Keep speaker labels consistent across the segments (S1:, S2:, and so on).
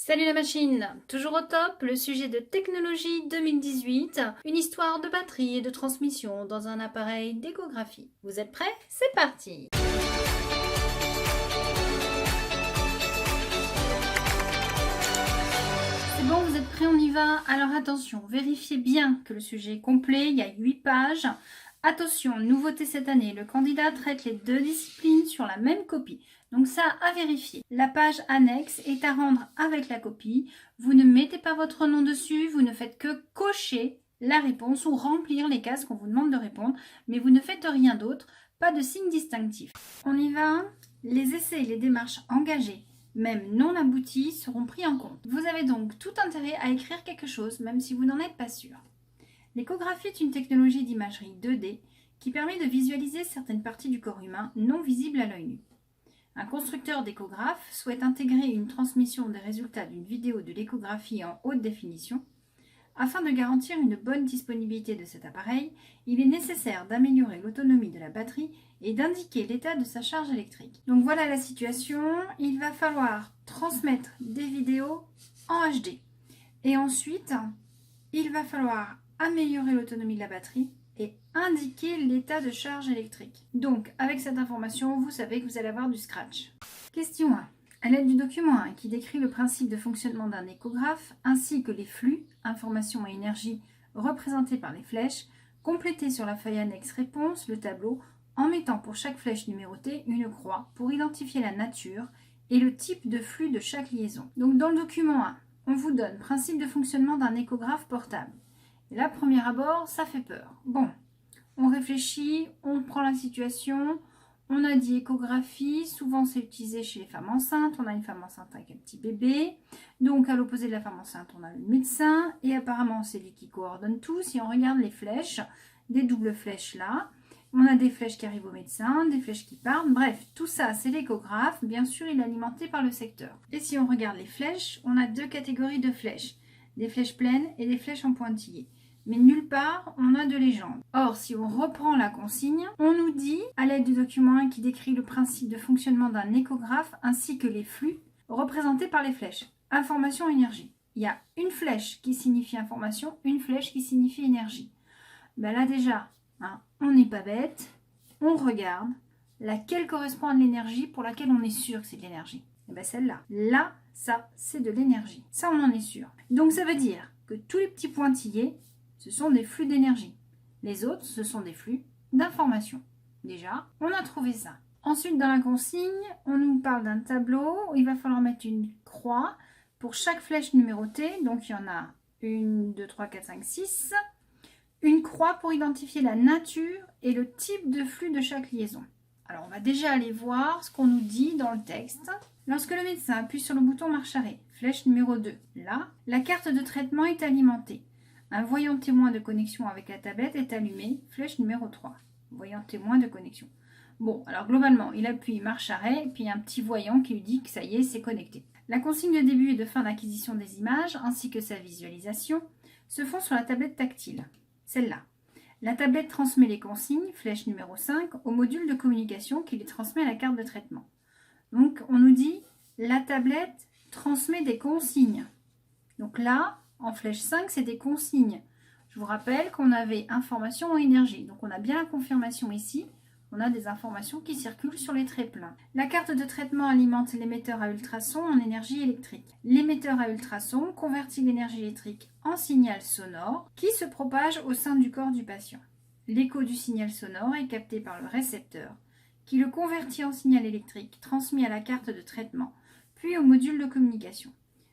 S1: Salut la machine! Toujours au top, le sujet de technologie 2018, une histoire de batterie et de transmission dans un appareil d'échographie. Vous êtes prêts? C'est parti! C'est bon, vous êtes prêts? On y va? Alors attention, vérifiez bien que le sujet est complet, il y a 8 pages. Attention, nouveauté cette année, le candidat traite les deux disciplines sur la même copie. Donc ça, à vérifier. La page annexe est à rendre avec la copie. Vous ne mettez pas votre nom dessus, vous ne faites que cocher la réponse ou remplir les cases qu'on vous demande de répondre, mais vous ne faites rien d'autre, pas de signe distinctif. On y va? Les essais et les démarches engagées, même non abouties, seront pris en compte. Vous avez donc tout intérêt à écrire quelque chose, même si vous n'en êtes pas sûr. L'échographie est une technologie d'imagerie 2D qui permet de visualiser certaines parties du corps humain non visibles à l'œil nu. Un constructeur d'échographe souhaite intégrer une transmission des résultats d'une vidéo de l'échographie en haute définition. Afin de garantir une bonne disponibilité de cet appareil, il est nécessaire d'améliorer l'autonomie de la batterie et d'indiquer l'état de sa charge électrique. Donc voilà la situation, il va falloir transmettre des vidéos en HD. Et ensuite, il va falloir améliorer l'autonomie de la batterie et indiquer l'état de charge électrique. Donc, avec cette information, vous savez que vous allez avoir du scratch. Question 1. À l'aide du document 1 qui décrit le principe de fonctionnement d'un échographe ainsi que les flux, information et énergie représentés par les flèches, complétez sur la feuille annexe réponse le tableau en mettant pour chaque flèche numérotée une croix pour identifier la nature et le type de flux de chaque liaison. Donc, dans le document 1, on vous donne principe de fonctionnement d'un échographe portable. Et là, premier abord, ça fait peur. Bon, on réfléchit, on prend la situation. On a dit échographie, souvent c'est utilisé chez les femmes enceintes. On a une femme enceinte avec un petit bébé. Donc, à l'opposé de la femme enceinte, on a le médecin. Et apparemment, c'est lui qui coordonne tout. Si on regarde les flèches, des doubles flèches là, on a des flèches qui arrivent au médecin, des flèches qui partent. Bref, tout ça, c'est l'échographe. Bien sûr, il est alimenté par le secteur. Et si on regarde les flèches, on a deux catégories de flèches. Des flèches pleines et des flèches en pointillés. Mais nulle part, on a de légende. Or, si on reprend la consigne, on nous dit, à l'aide du document 1 qui décrit le principe de fonctionnement d'un échographe ainsi que les flux représentés par les flèches. Information, énergie. Il y a une flèche qui signifie information, une flèche qui signifie énergie. Ben là déjà, on n'est pas bête, on regarde laquelle correspond à l'énergie pour laquelle on est sûr que c'est de l'énergie. Et bien celle-là. Là, ça, c'est de l'énergie. Ça, on en est sûr. Donc ça veut dire que tous les petits pointillés, ce sont des flux d'énergie. Les autres, ce sont des flux d'information. Déjà, on a trouvé ça. Ensuite, dans la consigne, on nous parle d'un tableau où il va falloir mettre une croix pour chaque flèche numérotée. Donc, il y en a 1, 2, 3, 4, 5, 6. Une croix pour identifier la nature et le type de flux de chaque liaison. Alors, on va déjà aller voir ce qu'on nous dit dans le texte. Lorsque le médecin appuie sur le bouton marche arrêt, flèche numéro 2, là, la carte de traitement est alimentée. Un voyant témoin de connexion avec la tablette est allumé, flèche numéro 3. Voyant témoin de connexion. Bon, alors globalement, il appuie marche arrêt, et puis il y a un petit voyant qui lui dit que ça y est, c'est connecté. La consigne de début et de fin d'acquisition des images, ainsi que sa visualisation, se font sur la tablette tactile, celle-là. La tablette transmet les consignes, flèche numéro 5, au module de communication qui les transmet à la carte de traitement. Donc, on nous dit, la tablette transmet des consignes. Donc là, en flèche 5, c'est des consignes. Je vous rappelle qu'on avait information et énergie. Donc on a bien la confirmation ici. On a des informations qui circulent sur les traits pleins. La carte de traitement alimente l'émetteur à ultrasons en énergie électrique. L'émetteur à ultrasons convertit l'énergie électrique en signal sonore qui se propage au sein du corps du patient. L'écho du signal sonore est capté par le récepteur qui le convertit en signal électrique transmis à la carte de traitement, puis au module de communication.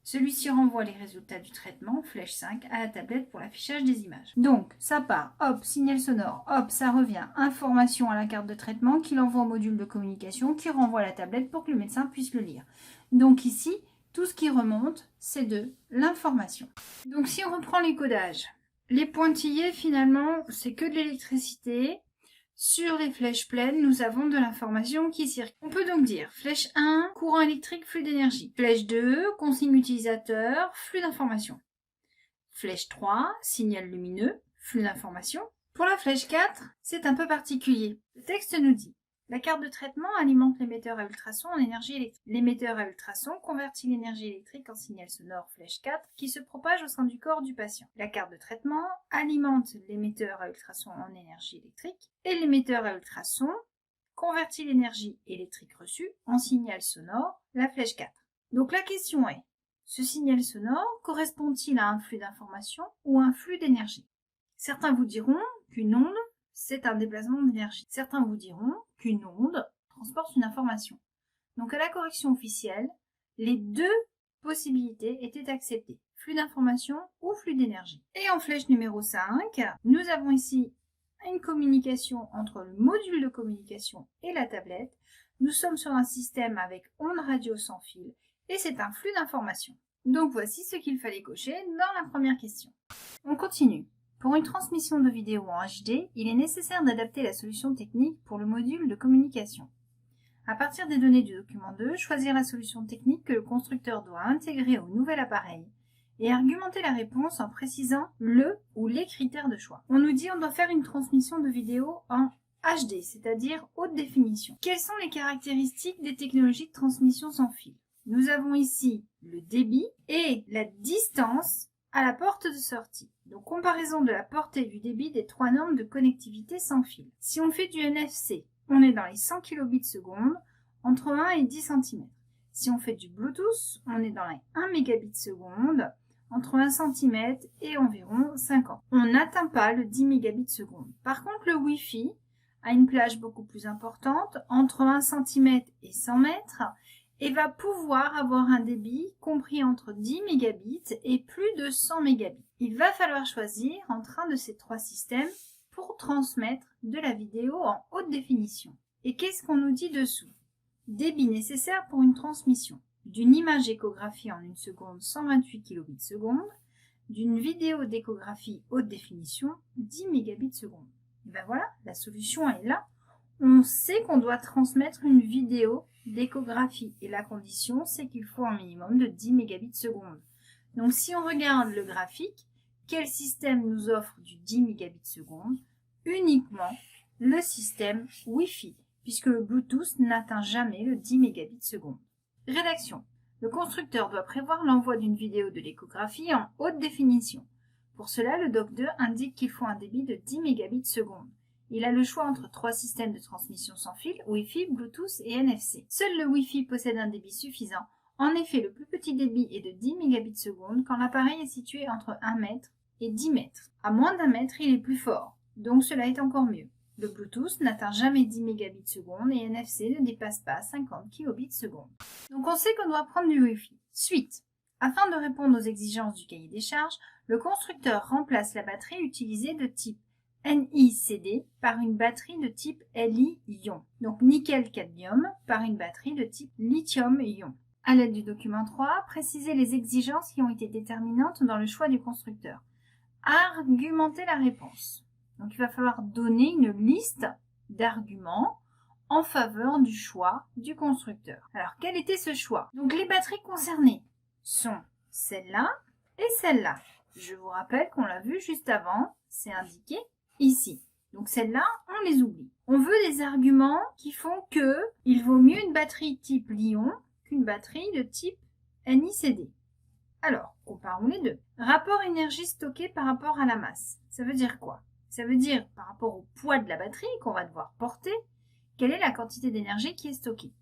S1: Celui-ci renvoie les résultats du traitement, flèche 5, à la tablette pour l'affichage des images. Donc, ça part, hop, signal sonore, hop, ça revient, information à la carte de traitement qui l'envoie au module de communication qui renvoie à la tablette pour que le médecin puisse le lire. Donc ici, tout ce qui remonte, c'est de l'information. Donc si on reprend les codages, les pointillés, finalement, c'est que de l'électricité. Sur les flèches pleines, nous avons de l'information qui circule. On peut donc dire flèche 1, courant électrique, flux d'énergie. Flèche 2, consigne utilisateur, flux d'information. Flèche 3, signal lumineux, flux d'information. Pour la flèche 4, c'est un peu particulier. Le texte nous dit La carte de traitement alimente l'émetteur à ultrasons en énergie électrique. L'émetteur à ultrasons convertit l'énergie électrique en signal sonore flèche 4 qui se propage au sein du corps du patient. La carte de traitement alimente l'émetteur à ultrasons en énergie électrique et l'émetteur à ultrasons convertit l'énergie électrique reçue en signal sonore, la flèche 4. Donc la question est, ce signal sonore correspond-il à un flux d'information ou à un flux d'énergie? Certains vous diront qu'une onde, c'est un déplacement d'énergie. Certains vous diront qu'une onde transporte une information. Donc à la correction officielle, les deux possibilités étaient acceptées, flux d'information ou flux d'énergie. Et en flèche numéro 5, nous avons ici une communication entre le module de communication et la tablette. Nous sommes sur un système avec onde radio sans fil et c'est un flux d'information. Donc voici ce qu'il fallait cocher dans la première question. On continue. Pour une transmission de vidéo en HD, il est nécessaire d'adapter la solution technique pour le module de communication. À partir des données du document 2, choisir la solution technique que le constructeur doit intégrer au nouvel appareil et argumenter la réponse en précisant le ou les critères de choix. On nous dit qu'on doit faire une transmission de vidéo en HD, c'est-à-dire haute définition. Quelles sont les caractéristiques des technologies de transmission sans fil? Nous avons ici le débit et la distance à la porte de sortie. Donc, comparaison de la portée et du débit des trois normes de connectivité sans fil. Si on fait du NFC, on est dans les 100 kbps entre 1 et 10 cm. Si on fait du Bluetooth, on est dans les 1 Mbps entre 1 cm et environ 50. On n'atteint pas le 10 Mbps. Par contre, le Wi-Fi a une plage beaucoup plus importante, entre 1 cm et 100 mètres, et va pouvoir avoir un débit compris entre 10 mégabits et plus de 100 mégabits. Il va falloir choisir entre un de ces trois systèmes pour transmettre de la vidéo en haute définition. Et qu'est-ce qu'on nous dit dessous? Débit nécessaire pour une transmission d'une image échographie en 1 seconde 128 kbps, d'une vidéo d'échographie haute définition 10 mégabits seconde. Et ben voilà, la solution est là. On sait qu'on doit transmettre une vidéo d'échographie et la condition c'est qu'il faut un minimum de 10 mégabits seconde. Donc si on regarde le graphique, quel système nous offre du 10 mégabits seconde? Uniquement le système Wi-Fi, puisque le Bluetooth n'atteint jamais le 10 mégabits seconde. Rédaction. Le constructeur doit prévoir l'envoi d'une vidéo de l'échographie en haute définition. Pour cela, le doc 2 indique qu'il faut un débit de 10 mégabits seconde. Il a le choix entre trois systèmes de transmission sans fil, Wi-Fi, Bluetooth et NFC. Seul le Wi-Fi possède un débit suffisant. En effet, le plus petit débit est de 10 mégabits seconde quand l'appareil est situé entre 1 mètre et 10 mètres. À moins d'1 mètre, il est plus fort, donc cela est encore mieux. Le Bluetooth n'atteint jamais 10 mégabits seconde et NFC ne dépasse pas 50 kbps seconde. Donc on sait qu'on doit prendre du Wi-Fi. Suite. Afin de répondre aux exigences du cahier des charges, le constructeur remplace la batterie utilisée de type NiCd par une batterie de type Li-ion, donc nickel-cadmium par une batterie de type lithium-ion. À l'aide du document 3, précisez les exigences qui ont été déterminantes dans le choix du constructeur. Argumentez la réponse. Donc il va falloir donner une liste d'arguments en faveur du choix du constructeur. Alors quel était ce choix? Donc les batteries concernées sont celle-là et celle-là. Je vous rappelle qu'on l'a vu juste avant, c'est indiqué ici. Donc celles-là, on les oublie. On veut des arguments qui font que il vaut mieux une batterie type Li-ion qu'une batterie de type NiCd. Alors, comparons les deux. Rapport énergie stockée par rapport à la masse. Ça veut dire quoi? Ça veut dire, par rapport au poids de la batterie qu'on va devoir porter, quelle est la quantité d'énergie qui est stockée?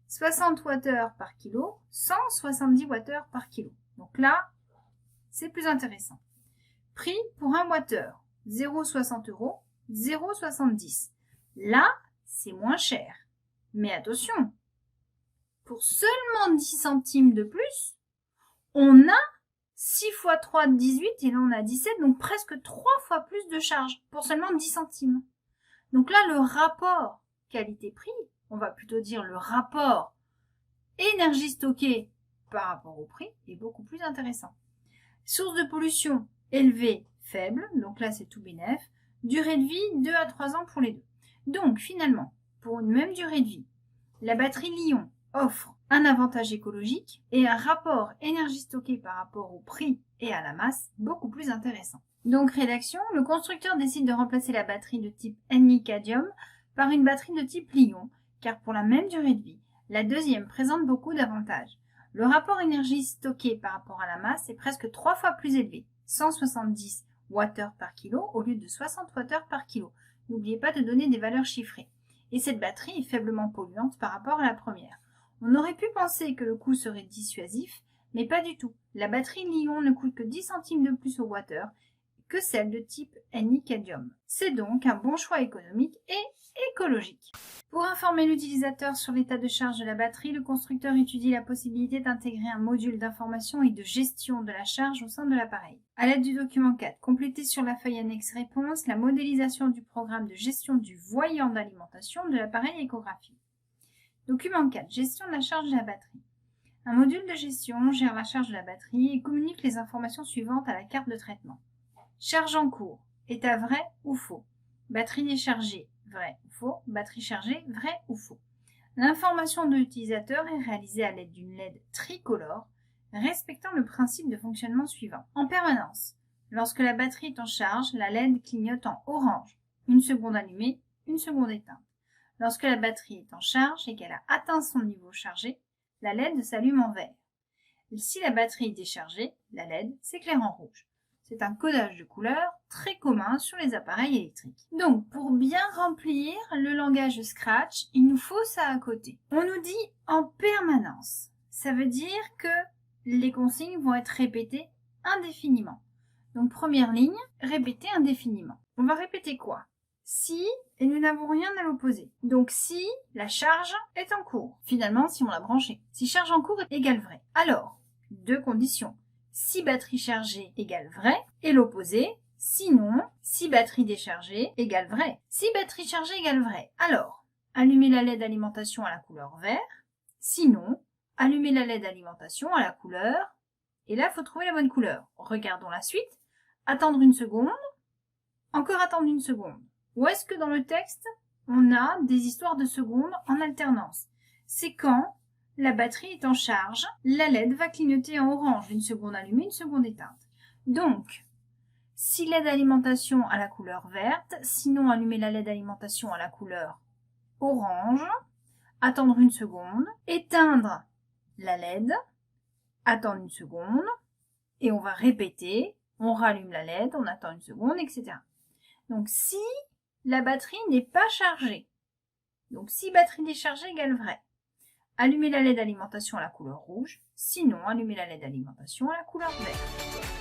S1: 60 Wh par kilo, 170 Wh par kilo. Donc là, c'est plus intéressant. Prix pour 1 Wh, 0,60 €, 0,70. Là, c'est moins cher. Mais attention, pour seulement 10 centimes de plus, on a 6 x 3, 18, et là on a 17, donc presque 3 fois plus de charge pour seulement 10 centimes. Donc là, le rapport qualité-prix, on va plutôt dire le rapport énergie stockée par rapport au prix, est beaucoup plus intéressant. Source de pollution élevée, faible, donc là c'est tout bénef. Durée de vie, 2 à 3 ans pour les deux. Donc finalement, pour une même durée de vie, la batterie Li-ion offre un avantage écologique et un rapport énergie stockée par rapport au prix et à la masse beaucoup plus intéressant. Donc rédaction, le constructeur décide de remplacer la batterie de type Nicadium par une batterie de type Li-ion, car pour la même durée de vie, la deuxième présente beaucoup d'avantages. Le rapport énergie stockée par rapport à la masse est presque 3 fois plus élevé, 170 Wh par kilo au lieu de 60 Wh par kilo. N'oubliez pas de donner des valeurs chiffrées. Et cette batterie est faiblement polluante par rapport à la première. On aurait pu penser que le coût serait dissuasif, mais pas du tout. La batterie Li-ion ne coûte que 10 centimes de plus au wattheure que celle de type Ni-cadmium. C'est donc un bon choix économique et écologique. Pour informer l'utilisateur sur l'état de charge de la batterie, le constructeur étudie la possibilité d'intégrer un module d'information et de gestion de la charge au sein de l'appareil. À l'aide du document 4, complété sur la feuille annexe réponse, la modélisation du programme de gestion du voyant d'alimentation de l'appareil échographie. Document 4, gestion de la charge de la batterie. Un module de gestion gère la charge de la batterie et communique les informations suivantes à la carte de traitement. Charge en cours, état vrai ou faux. Batterie déchargée, vrai ou faux. Batterie chargée, vrai ou faux. L'information de l'utilisateur est réalisée à l'aide d'une LED tricolore, respectant le principe de fonctionnement suivant. En permanence, lorsque la batterie est en charge, la LED clignote en orange, 1 seconde allumée, 1 seconde éteinte. Lorsque la batterie est en charge et qu'elle a atteint son niveau chargé, la LED s'allume en vert. Si la batterie est déchargée, la LED s'éclaire en rouge. C'est un codage de couleurs très commun sur les appareils électriques. Donc, pour bien remplir le langage Scratch, il nous faut ça à côté. On nous dit en permanence. Ça veut dire que les consignes vont être répétées indéfiniment. Donc, première ligne, répéter indéfiniment. On va répéter quoi? Si, et nous n'avons rien à l'opposé. Donc, si la charge est en cours. Finalement, si on l'a branchée. Si charge en cours égale vrai. Alors, deux conditions. Si batterie chargée égale vrai, et l'opposé, sinon, si batterie déchargée égale vrai. Si batterie chargée égale vrai, alors, allumez la LED d'alimentation à la couleur vert, sinon, allumez la LED d'alimentation à la couleur, et là, il faut trouver la bonne couleur. Regardons la suite, attendre 1 seconde, encore attendre 1 seconde. Où est-ce que dans le texte, on a des histoires de secondes en alternance? C'est quand la batterie est en charge, la LED va clignoter en orange, 1 seconde allumée, 1 seconde éteinte. Donc, si LED d'alimentation à la couleur verte, sinon allumer la LED d'alimentation à la couleur orange, attendre 1 seconde, éteindre la LED, attendre 1 seconde, et on va répéter, on rallume la LED, on attend 1 seconde, etc. Donc, si la batterie n'est pas chargée, donc si batterie déchargée égale vrai, allumez la LED d'alimentation à la couleur rouge, sinon allumez la LED d'alimentation à la couleur verte.